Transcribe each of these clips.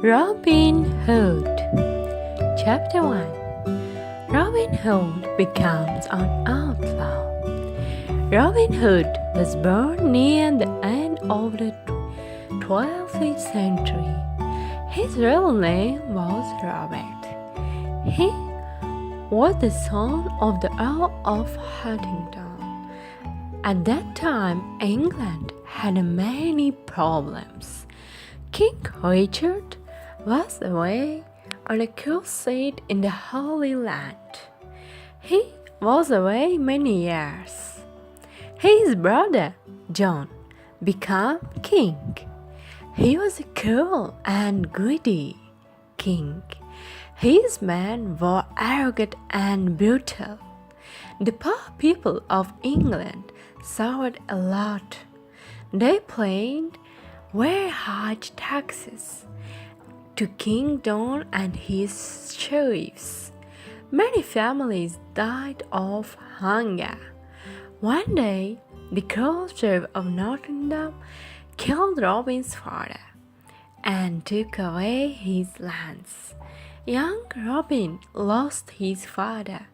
Robin Hood. Chapter 1. Robin Hood becomes an outlaw. Robin Hood was born near the end of the 12th century. His real name was Robert. He was the son of the Earl of Huntingdon. At that time, England had many problems. King Richard was away on a crusade in the Holy Land. He was away many years. His brother, John, became king. He was a cruel and greedy king. His men were arrogant and brutal. The poor people of England suffered a lot. They paid very high taxes to King John and his sheriffs. Many families died of hunger. One day, the cruel Sheriff of Nottingham killed Robin's father and took away his lands. Young Robin lost his father,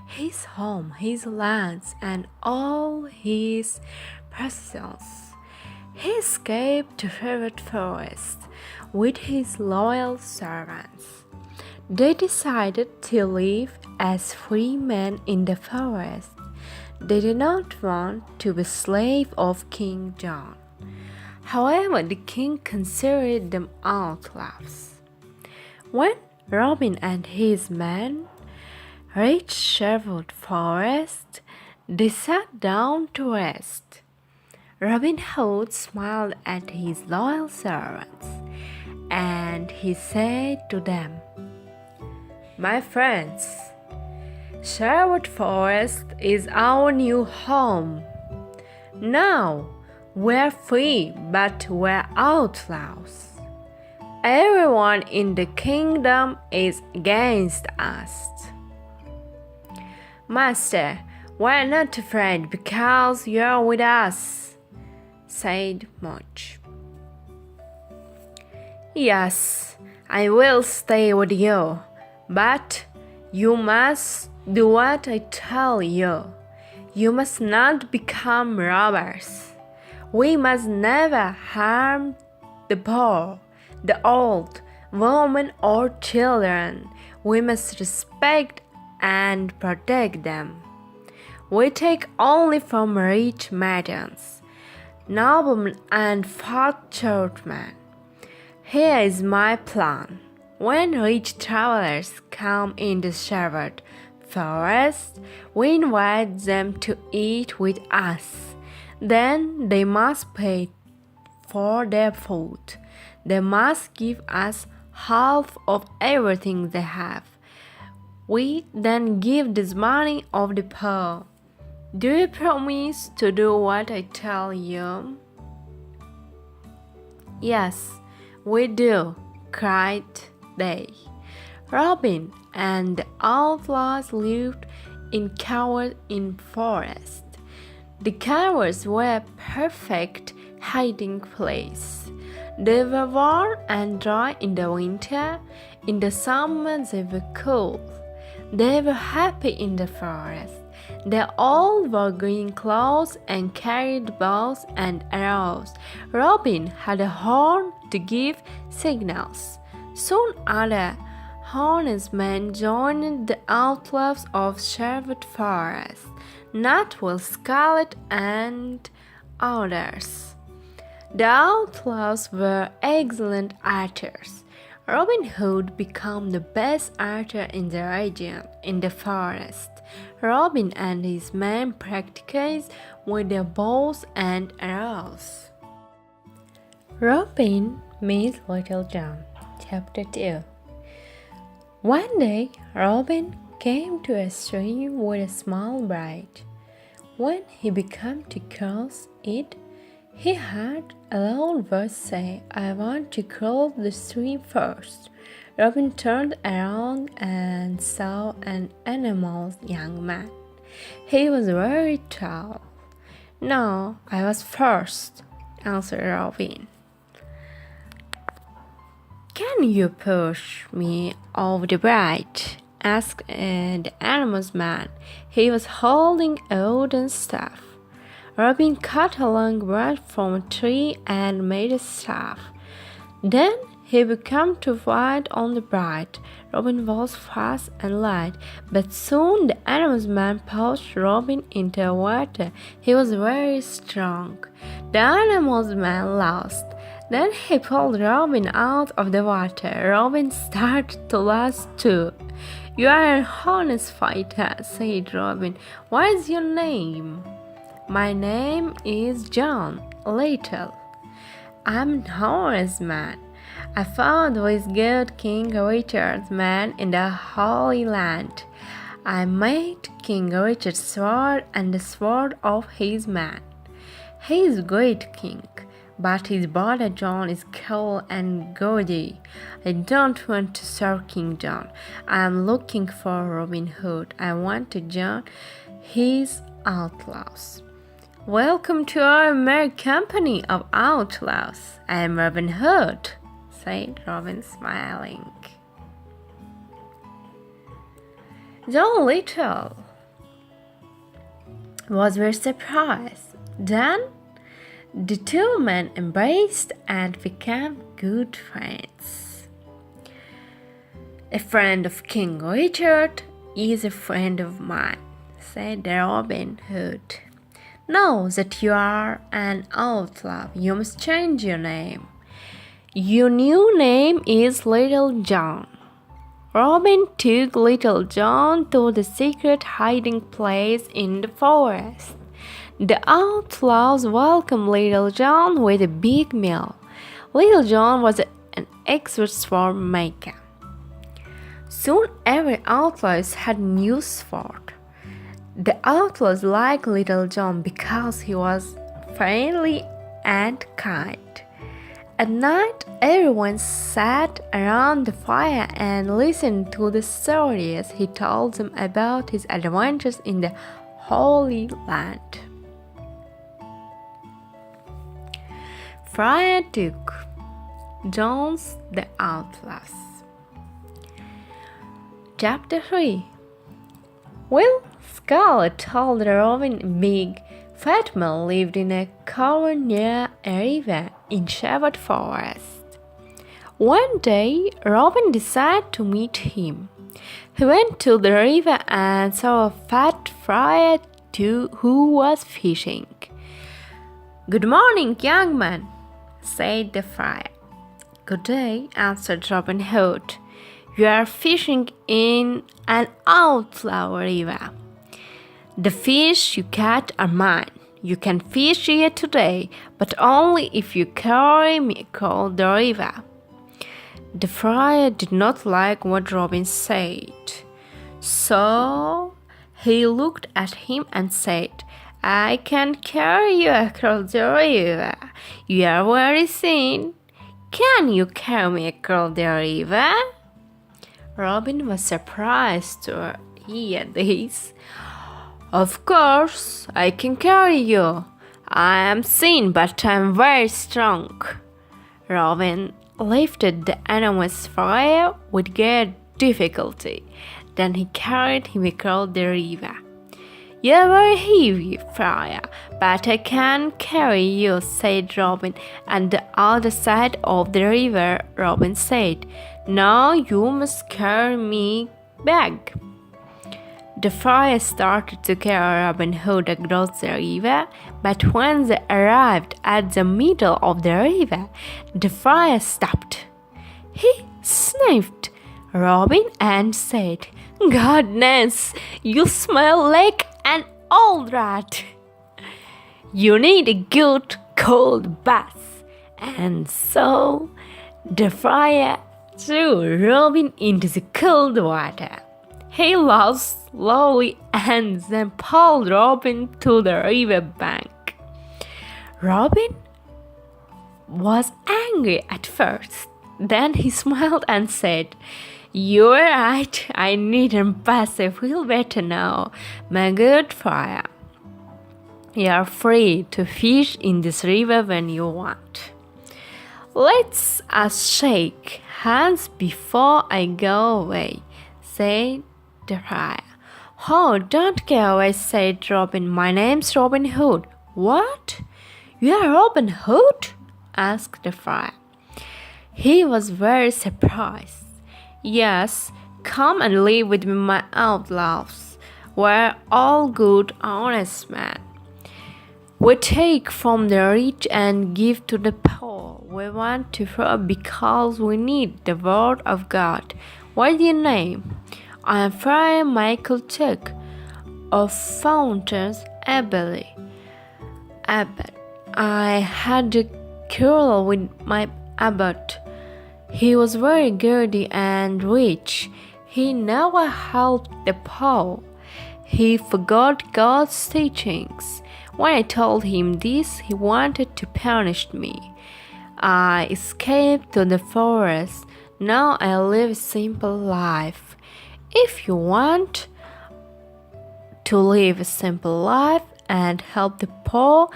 his home, his lands, and all his possessions. He escaped to Sherwood Forest with his loyal servants. They decided to live as free men in the forest. They did not want to be slaves of King John. However, the king considered them outlaws. When Robin and his men reached Sherwood Forest, they sat down to rest. Robin Hood smiled at his loyal servants, and he said to them, "My friends, Sherwood Forest is our new home. Now we're free, but we're outlaws. Everyone in the kingdom is against us. Master, we're not afraid because you're with us," said Much. "Yes, I will stay with you, but you must do what I tell you. You must not become robbers. We must never harm the poor, the old, women or children. We must respect and protect them. We take only from rich maidens, noblemen and fat churchmen. Here is my plan. When rich travelers come into Sherwood Forest, we invite them to eat with us. Then they must pay for their food. They must give us half of everything they have. We then give this money of the poor. Do you promise to do what I tell you?" "Yes, we do," cried they. Robin and the outlaws lived in caves in forest. The caves were a perfect hiding place. They were warm and dry in the winter. In the summer they were cool. They were happy in the forest. They all wore green clothes and carried bows and arrows. Robin had a horn to give signals. Soon other honest men joined the outlaws of Sherwood Forest, not Will Scarlet and others. The outlaws were excellent archers. Robin Hood became the best archer in the region, in the forest. Robin and his men practiced with their bows and arrows. Robin meets Little John. Chapter 2. One day, Robin came to a stream with a small bride. When he began to cross it, he heard a loud voice say, "I want to cross the stream first." Robin turned around and saw an enormous young man. He was very tall. "No, I was first," answered Robin. "Can you push me off the bridge?" asked the enormous man. He was holding a wooden staff. Robin cut a long branch from a tree and made a staff. Then he began to fight on the bridge. Robin was fast and light, but soon the enormous man pushed Robin into the water. He was very strong. The enormous man lost. Then he pulled Robin out of the water. Robin started to lose too. "You are an honest fighter," said Robin. "What is your name?" "My name is John Little. I'm an honest man. I fought with good King Richard's men in the Holy Land. I made King Richard's sword and the sword of his men. He is a great king, but his brother John is cruel and greedy. I don't want to serve King John. I am looking for Robin Hood. I want to join his outlaws." "Welcome to our merry company of outlaws. I am Robin Hood," said Robin, smiling. John Little was very surprised. Then the two men embraced and became good friends. "A friend of King Richard is a friend of mine," said Robin Hood. "Now that you are an outlaw, you must change your name. Your new name is Little John." Robin took Little John to the secret hiding place in the forest. The outlaws welcomed Little John with a big meal. Little John was an expert sword maker. Soon every outlaw had a new sword. The outlaws liked Little John because he was friendly and kind. At night, everyone sat around the fire and listened to the stories he told them about his adventures in the Holy Land. Friar Tuck joins the outlaws. Chapter 3. Will Scarlet told Robin a big, fat man lived in a cavern near a river in Sherwood Forest. One day, Robin decided to meet him. He went to the river and saw a fat friar who was fishing. "Good morning, young man," said the friar. "Good day," answered Robin Hood. "You are fishing in an outlaw river. The fish you catch are mine. You can fish here today, but only if you carry me across the river." The friar did not like what Robin said, so he looked at him and said, "I can carry you across the river. You are very thin. Can you carry me across the river?" Robin was surprised to hear this. "Of course, I can carry you. I am thin, but I am very strong." Robin lifted the enormous friar with great difficulty. Then he carried him across the river. "You are very heavy, friar, but I can carry you," said Robin. "And the other side of the river," Robin said. "Now you must carry me back." The friar started to carry Robin Hood across the river, but when they arrived at the middle of the river, the friar stopped. He sniffed Robin and said, "Goodness, you smell like an old rat. You need a good cold bath." And so the friar threw Robin into the cold water. He lost slowly and then pulled Robin to the river bank. Robin was angry at first. Then he smiled and said, "You are right. I need a bath. I feel better now. My good friar, you are free to fish in this river when you want. Let us shake hands before I go away," said the friar. "Oh, don't go away," said Robin. "My name's Robin Hood." "What? You are Robin Hood?" asked the friar. He was very surprised. "Yes, come and live with me, my outlaws. We're all good, honest men. We take from the rich and give to the poor. We want to grow because we need the word of God. What's your name?" "I am Friar Michael Tuck of Fountains Abbey. Abbot. I had a quarrel with my abbot. He was very greedy and rich. He never helped the poor. He forgot God's teachings. When I told him this, he wanted to punish me. I escaped to the forest. Now I live a simple life. If you want to live a simple life and help the poor,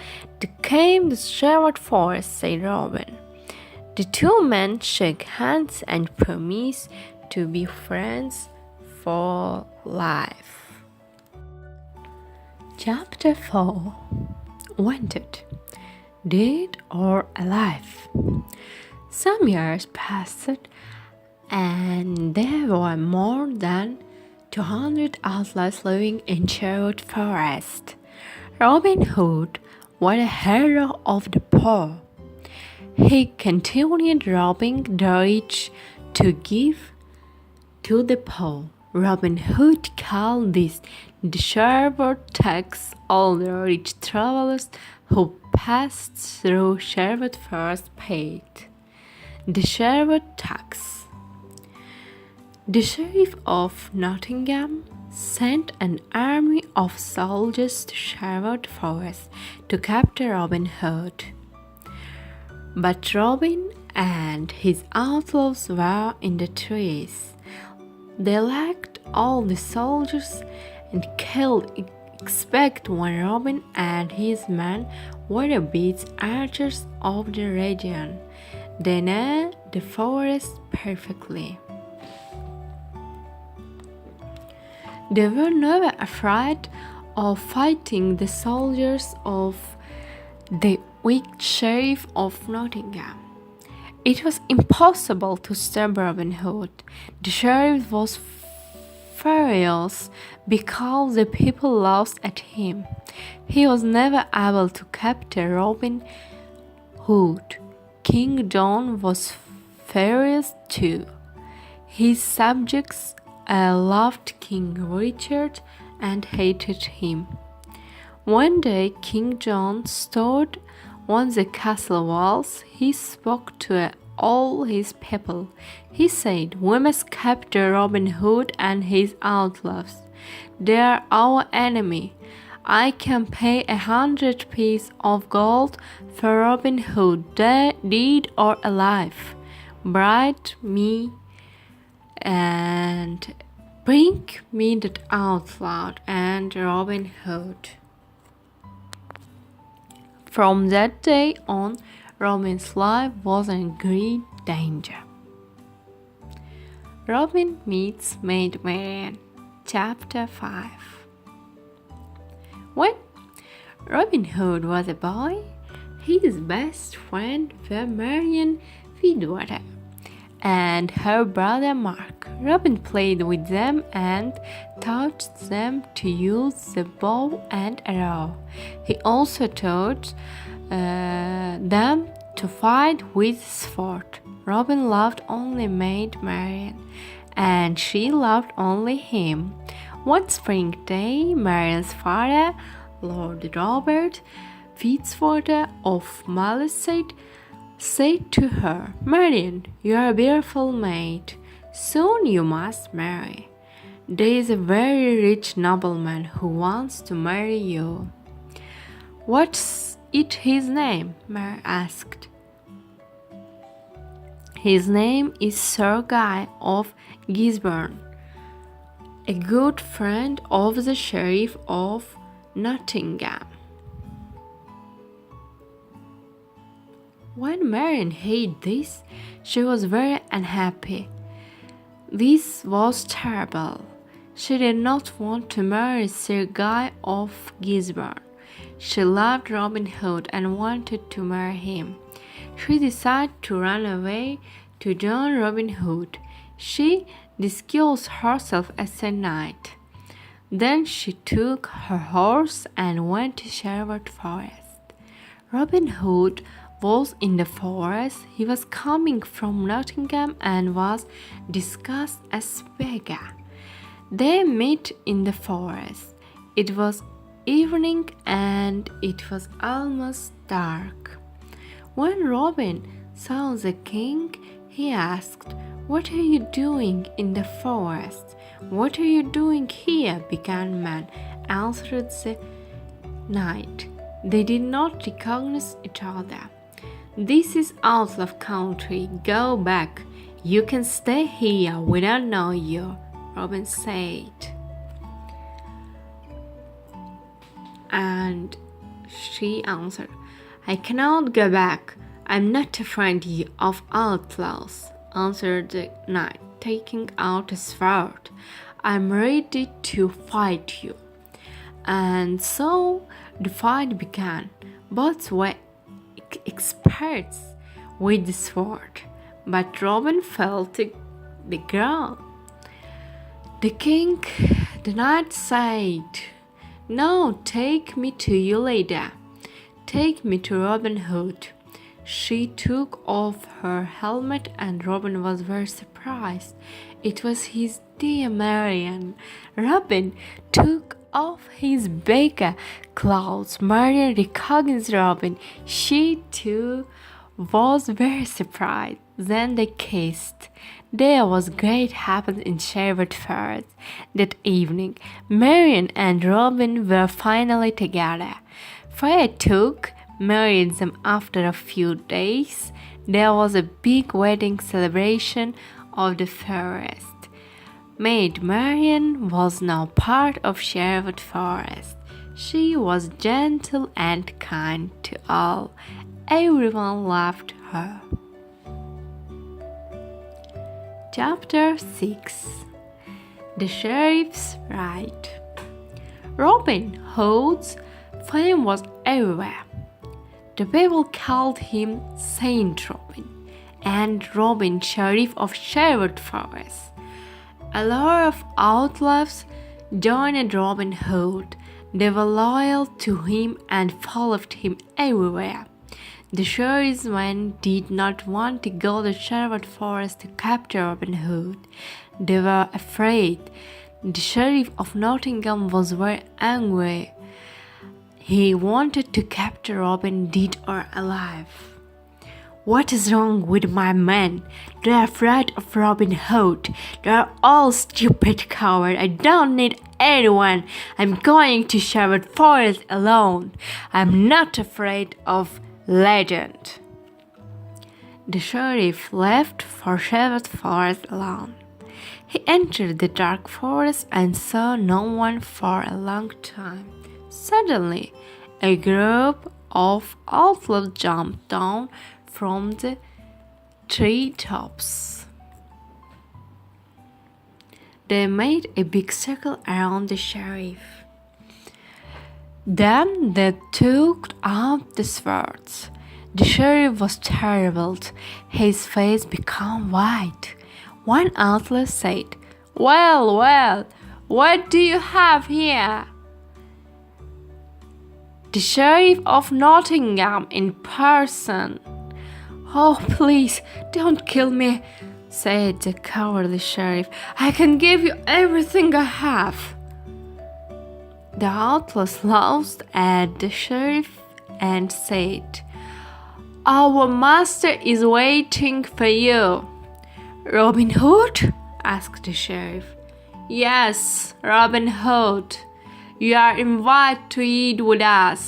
came the Sherwood Forest," said Robin. The two men shook hands and promised to be friends for life. Chapter 4. Wanted, Dead or Alive. Some years passed, and there were more than 200 outlaws living in Sherwood Forest. Robin Hood was a hero of the poor. He continued robbing the rich to give to the poor. Robin Hood called this the Sherwood tax. All the rich travelers who passed through Sherwood Forest paid the Sherwood tax. The Sheriff of Nottingham sent an army of soldiers to Sherwood Forest to capture Robin Hood. But Robin and his outlaws were in the trees. They lacked all the soldiers and killed except when Robin and his men were the best archers of the region. They knew the forest perfectly. They were never afraid of fighting the soldiers of the weak Sheriff of Nottingham. It was impossible to stop Robin Hood. The sheriff was furious because the people laughed at him. He was never able to capture Robin Hood. King John was furious too. His subjects loved King Richard and hated him. One day King John stood on the castle walls. He spoke to all his people. He said, "We must capture Robin Hood and his outlaws. They are our enemy. I can pay 100 pieces of gold for Robin Hood, dead or alive. Bribe me and bring me that outlaw and Robin Hood." From that day on, Robin's life was in great danger. Robin meets Maid Marian. Chapter 5. When Robin Hood was a boy, his best friend was Marian Fidwater and her brother Mark. Robin played with them and taught them to use the bow and arrow. He also taught them to fight with sword. Robin loved only Maid Marian, and she loved only him. One spring day, Marian's father, Lord Robert Fitzwater of Malice, said to her, "Marian, you are a beautiful maid. Soon you must marry. There is a very rich nobleman who wants to marry you." "What's his name?" Mary asked. "His name is Sir Guy of Gisborne, a good friend of the Sheriff of Nottingham." When When Marian heard this, she was very unhappy. This was terrible. She did not want to marry Sir Guy of Gisborne. She loved Robin Hood and wanted to marry him. She decided to run away to join Robin Hood. She disguised herself as a knight. Then she took her horse and went to Sherwood Forest. Robin Hood was in the forest. He was coming from Nottingham and was disguised as beggar. They met in the forest. It was evening and it was almost dark. When Robin saw the king, he asked, "What are you doing in the forest?" "What are you doing here?" began man, answered the knight. They did not recognize each other. "This is outlaw country. Go back. You can stay here. We don't know you," Robin said. And she answered, "I cannot go back. I'm not a friend of outlaws," answered the knight, taking out a sword. "I'm ready to fight you." And so the fight began. Both were experts with the sword, but Robin fell to the ground. The knight said, "No, take me to you, lady. Take me to Robin Hood." She took off her helmet and Robin was very surprised. It was his dear Marian. Robin took off his beggar clothes. Marian recognized Robin. She too was very surprised. Then they kissed. There was great happiness in Sherwood Forest that evening. Marian and Robin were finally together. Fire took married them after a few days. There was a big wedding celebration of the forest. Maid Marian was now part of Sherwood Forest. She was gentle and kind to all. Everyone loved her. Chapter 6. The Sheriff's Right. Robin Hood's fame was everywhere. The people called him Saint Robin and Robin, Sheriff of Sherwood Forest. A lot of outlaws joined Robin Hood. They were loyal to him and followed him everywhere. The swordsmen did not want to go to Sherwood Forest to capture Robin Hood. They were afraid. The Sheriff of Nottingham was very angry. He wanted to capture Robin dead or alive. "What is wrong with my men? They are afraid of Robin Hood. They are all stupid cowards. I don't need anyone. I'm going to Sherwood Forest alone. I'm not afraid of legend." The sheriff left for Sherwood Forest alone. He entered the dark forest and saw no one for a long time. Suddenly, a group of outlaws jumped down from the treetops. They made a big circle around the sheriff. Then they took out the swords. The sheriff was terrified. His face became white. One outlaw said, "Well, well, what do you have here?" "The Sheriff of Nottingham in person." "Oh, please, don't kill me," said the cowardly sheriff. "I can give you everything I have." The outlaws laughed at the sheriff and said, "Our master is waiting for you." "Robin Hood?" asked the sheriff. "Yes, Robin Hood. You are invited to eat with us."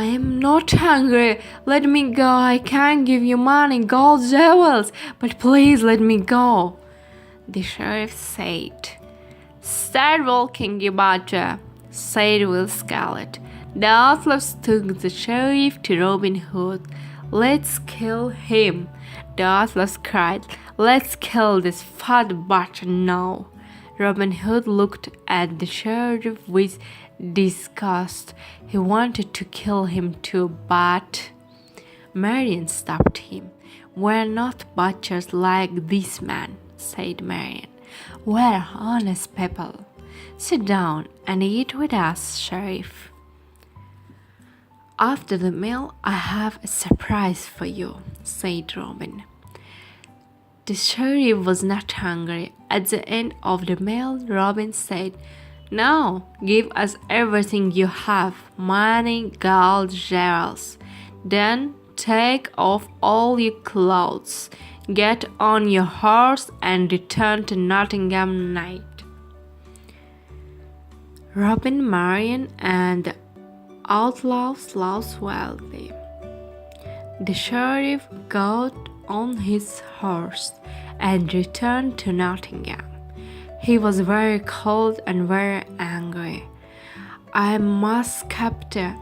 "I am not hungry. Let me go. I can't give you money, gold, jewels, but please let me go." The sheriff said. "Start walking, you badger," said Will Scarlet. The outlaws took the sheriff to Robin Hood. "Let's kill him," the outlaws cried. "Let's kill this fat bastard now." Robin Hood looked at the sheriff with disgust. He wanted to kill him too, but Marian stopped him. "We're not butchers like this man," said Marian. "We're honest people. Sit down and eat with us, Sheriff. After the meal, I have a surprise for you," said Robin. The sheriff was not hungry. At the end of the meal, Robin said, "Now give us everything you have, money, gold, jewels. Then take off all your clothes, get on your horse, and return to Nottingham night." Robin, Marian, and the outlaws lost wealthy. The sheriff got on his horse and returned to Nottingham. He was very cold and very angry. "I must capture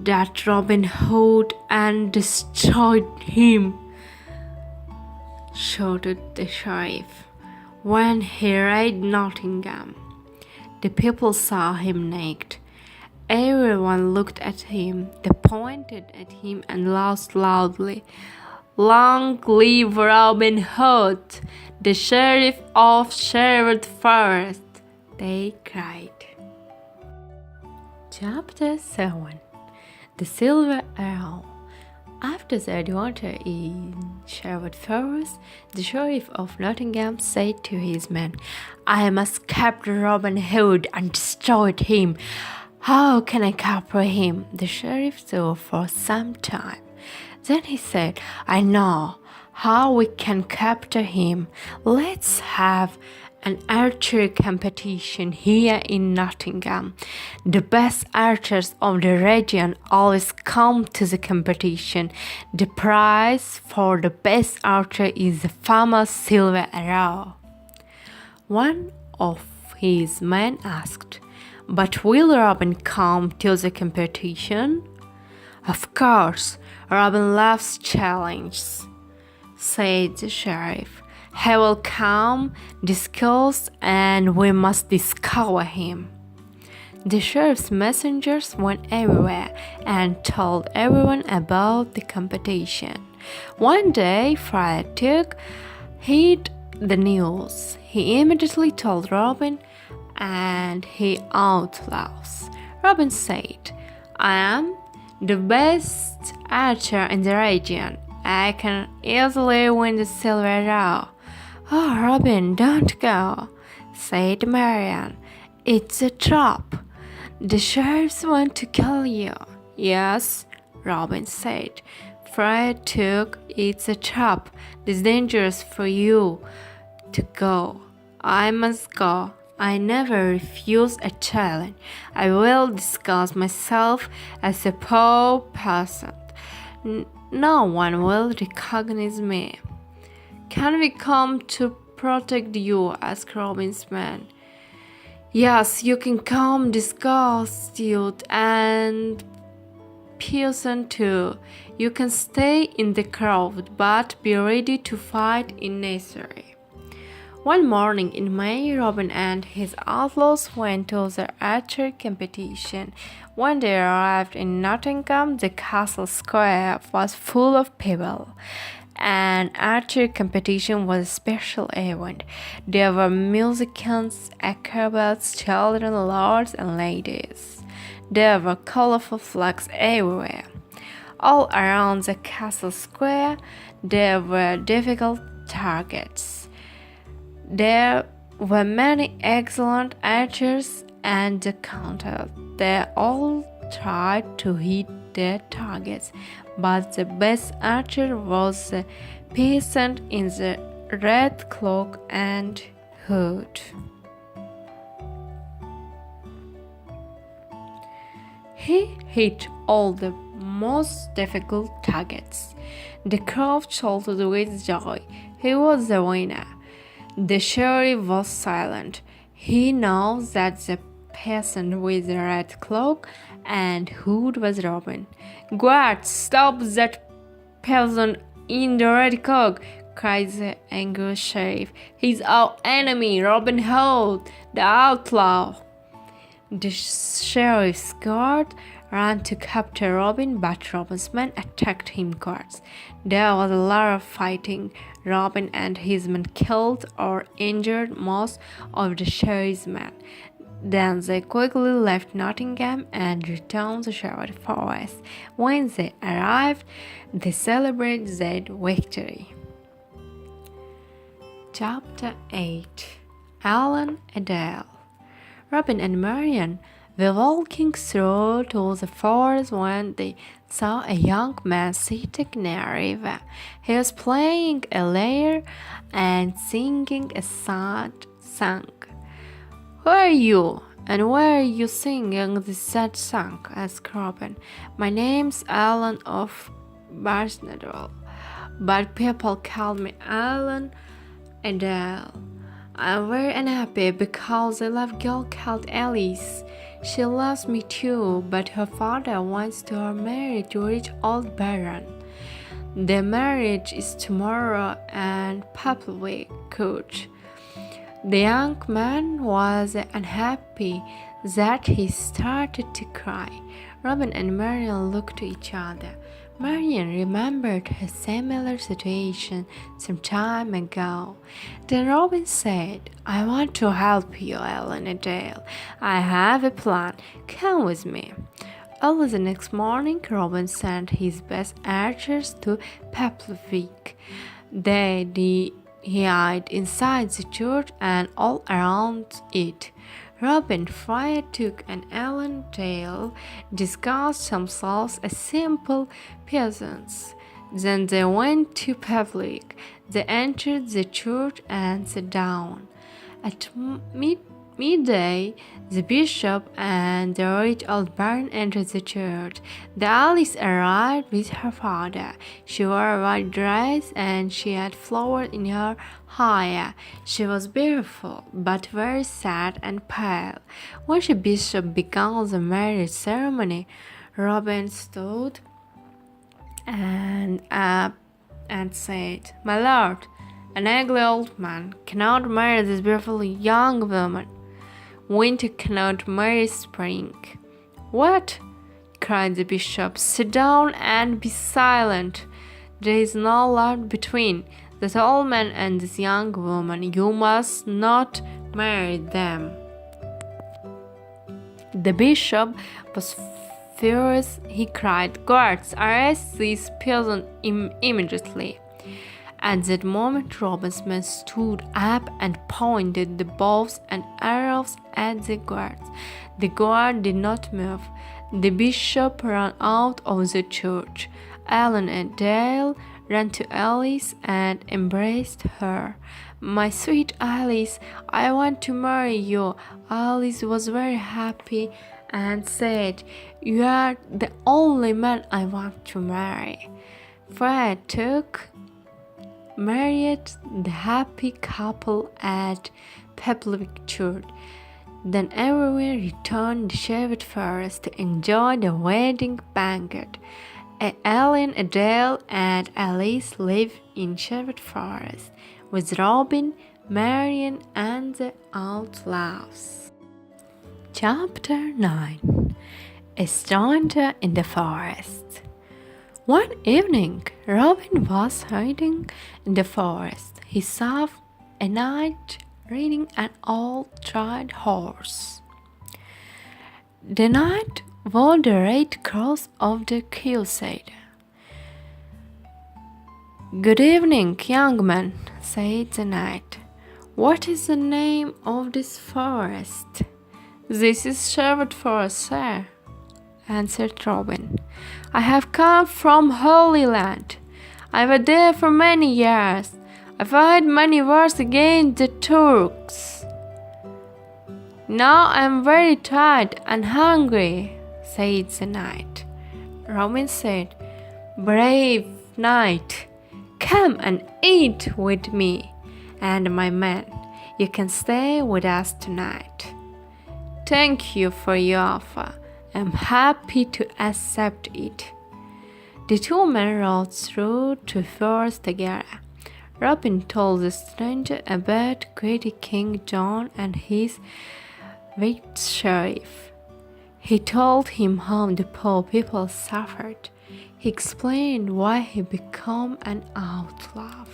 that Robin Hood and destroy him," shouted the sheriff when he reached Nottingham. The people saw him naked. Everyone looked at him. They pointed at him and laughed loudly. "Long live Robin Hood, the Sheriff of Sherwood Forest," they cried. Chapter 7. The Silver Arrow. After the adventure in Sherwood Forest, the Sheriff of Nottingham said to his men, "I must capture Robin Hood and destroy him. How can I capture him?" The sheriff thought for some time. Then he said, "I know how we can capture him. Let's have an archery competition here in Nottingham. The best archers of the region always come to the competition. The prize for the best archer is the famous silver arrow." One of his men asked, "But will Robin come to the competition?" "Of course, Robin loves challenges," said the sheriff. "He will come, discuss, and we must discover him." The sheriff's messengers went everywhere and told everyone about the competition. One day, Friar Tuck heard the news. He immediately told Robin and his outlaws. Robin said, "I am the best archer in the region. I can easily win the silver arrow." "Oh, Robin, don't go," said Marian. "It's a trap. The sheriffs want to kill you." "Yes," Robin said. "Friar Tuck, it's a trap. It's dangerous for you to go." "I must go. I never refuse a challenge. I will disguise myself as a poor peasant. No one will recognize me." "Can we come to protect you?" asked Robin's men. "Yes, you can come disguised and peasant too. You can stay in the crowd, but be ready to fight if necessary." One morning in May, Robin and his outlaws went to the archery competition. When they arrived in Nottingham, the castle square was full of people. An archery competition was a special event. There were musicians, acrobats, children, lords, and ladies. There were colorful flags everywhere. All around the castle square, there were difficult targets. There were many excellent archers and the contest. They all tried to hit their targets, but the best archer was the peasant in the red cloak and hood. He hit all the most difficult targets. The crowd shouted with joy. He was the winner. The sheriff was silent. He knew that the peasant with the red cloak and hood was Robin. "Guards, stop that peasant in the red coat!" cried the angry sheriff. "He's our enemy, Robin Hood, the outlaw!" The sheriff's guard ran to capture Robin, but Robin's men attacked him guards. There was a lot of fighting. Robin and his men killed or injured most of the sheriff's men. Then they quickly left Nottingham and returned to Sherwood Forest. When they arrived, they celebrated their victory. Chapter 8. Alan and Dale. Robin and Marian were walking through to the forest when they saw a young man sitting near a river. He was playing a lyre and singing a sad song. "Who are you, and where are you singing this sad song?" asked Robin. "My name's Alan of Barnstable, but people call me Alan and Dale. I'm very unhappy because I love a girl called Alice. She loves me too, but her father wants her married to a rich old baron. The marriage is tomorrow and Papa will coach." The young man was unhappy that he started to cry. Robin and Marian looked to each other. Marian remembered a similar situation some time ago. Then Robin said, "I want to help you, Alan and Dale. I have a plan. Come with me." Early the next morning, Robin sent his best archers to Peplerwick. They hid inside the church and all around it. Robin, Friar Tuck, and Alan Dale disguised themselves as simple peasants. Then they went to Pevlik. They entered the church and sat down. At midday, the bishop and the rich old baron entered the church. The Alice arrived with her father. She wore a white dress and she had flowers in her hair. She was beautiful, but very sad and pale. When the bishop began the marriage ceremony, Robin stood up and said, "My lord, an ugly old man cannot marry this beautiful young woman. Winter cannot marry spring." "What?" cried the bishop. "Sit down and be silent. There is no love between this old man and this young woman. You must not marry them." The bishop was furious. He cried, "Guards, arrest this peasant immediately." At that moment, Robin's men stood up and pointed the bows and arrows at the guards. The guard did not move. The bishop ran out of the church. Alan and Dale ran to Alice and embraced her. "My sweet Alice, I want to marry you." Alice was very happy and said, "You are the only man I want to marry." Friar Tuck married the happy couple at Peplerwick Church. Then everyone returned to Sherwood Forest to enjoy the wedding banquet. Alan, Dale, and Alice lived in Sherwood Forest with Robin, Marian, and the outlaws. Chapter 9. A Stranger in the Forest. One evening, Robin was hiding in the forest. He saw a knight riding an old tried horse. The knight wore the red cross of the Crusade. "Good evening, young man," said the knight. "What is the name of this forest?" "This is Sherwood Forest, sir," answered Robin. "I have come from Holy Land. I was there for many years. I've had many wars against the Turks. Now I'm very tired and hungry," said the knight. Robin said, "Brave knight, come and eat with me and my men. You can stay with us tonight." "Thank you for your offer. I'm happy to accept it." The two men rode through the forest together. Robin told the stranger about greedy King John and his wicked sheriff. He told him how the poor people suffered. He explained why he became an outlaw.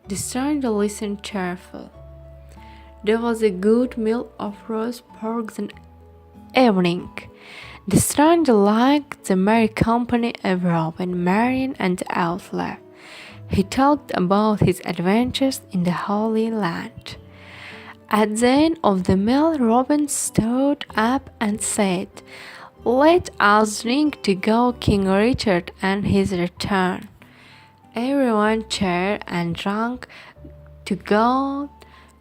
The stranger listened cheerful. There was a good meal of roast pork that evening. The stranger liked the merry company of Robin, Marian, and the outlaw. He talked about his adventures in the Holy Land. At the end of the meal, Robin stood up and said, "Let us drink to go King Richard and his return." Everyone cheered and drank to God,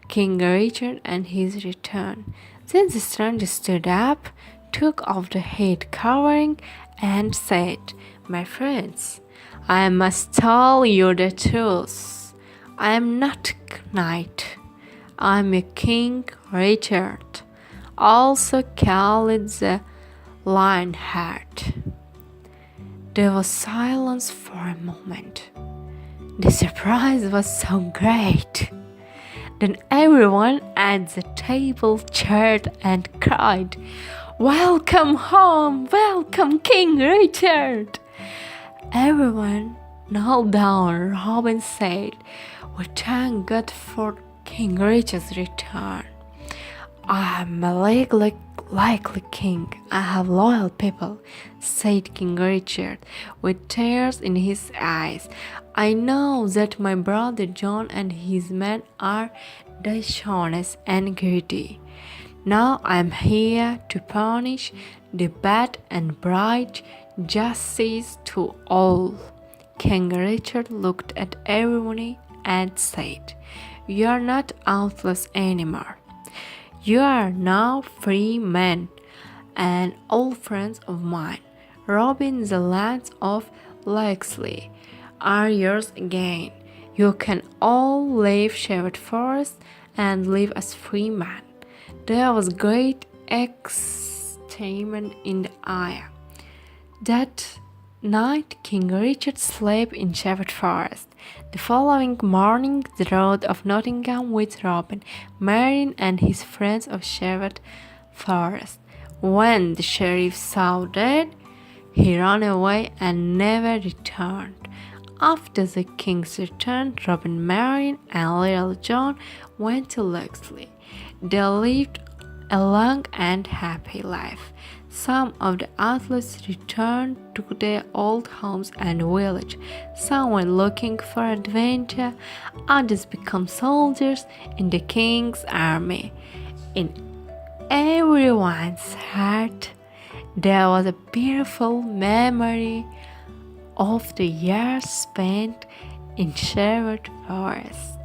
King Richard and his return. Then the stranger stood up, took off the head covering, and said, "My friends, I must tell you the truth. I am not a knight. I am a King Richard, also called the Lionheart." There was silence for a moment. The surprise was so great. Then everyone at the table cheered and cried, "Welcome home! Welcome, King Richard!" Everyone knelt down. Robin said, "We thank God for King Richard's return. I am a likely king. I have loyal people," said King Richard, with tears in his eyes. "I know that my brother John and his men are dishonest and greedy. Now I am here to punish the bad and bring justice to all." King Richard looked at everyone and said, "You are not outlaws anymore. You are now free men and old friends of mine. Robin, the lands of Lexley are yours again. You can all leave Sherwood Forest and live as free men." There was great excitement in the air. That night, King Richard slept in Sherwood Forest. The following morning, the Sheriff of Nottingham with Robin, Marian, and his friends of Sherwood Forest. When the sheriff saw that, he ran away and never returned. After the king's return, Robin, Marian, and little John went to Lexley. They lived a long and happy life. Some of the outlaws returned to their old homes and village. Some went looking for adventure. Others became soldiers in the king's army. In everyone's heart, there was a beautiful memory of the years spent in Sherwood Forest.